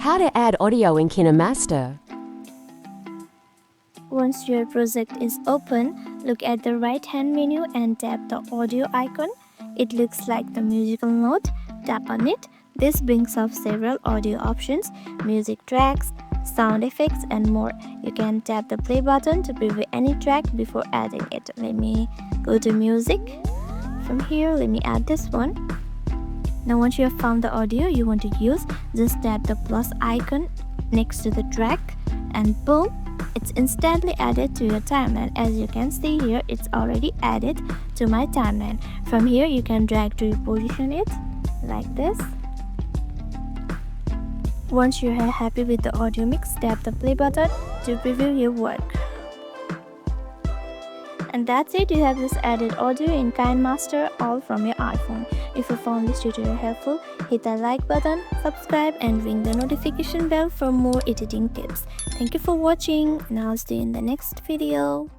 How to add audio in KineMaster. Once your project is open, look at the right-hand menu and tap the audio icon. It looks like the musical note. Tap on it. This brings up several audio options, music tracks, sound effects, and more. You can tap the play button to preview any track before adding it. Let me go to music. From here, let me add this one. Now once you have found the audio you want to use, just tap the plus icon next to the track and boom, it's instantly added to your timeline. As you can see here, it's already added to my timeline. From here you can drag to reposition it like this. Once you are happy with the audio mix, tap the play button to preview your work. And that's it, you have this added audio in KineMaster all from your iPhone. If you found this tutorial helpful, hit the like button, subscribe and ring the notification bell for more editing tips. Thank you for watching and I'll see you in the next video.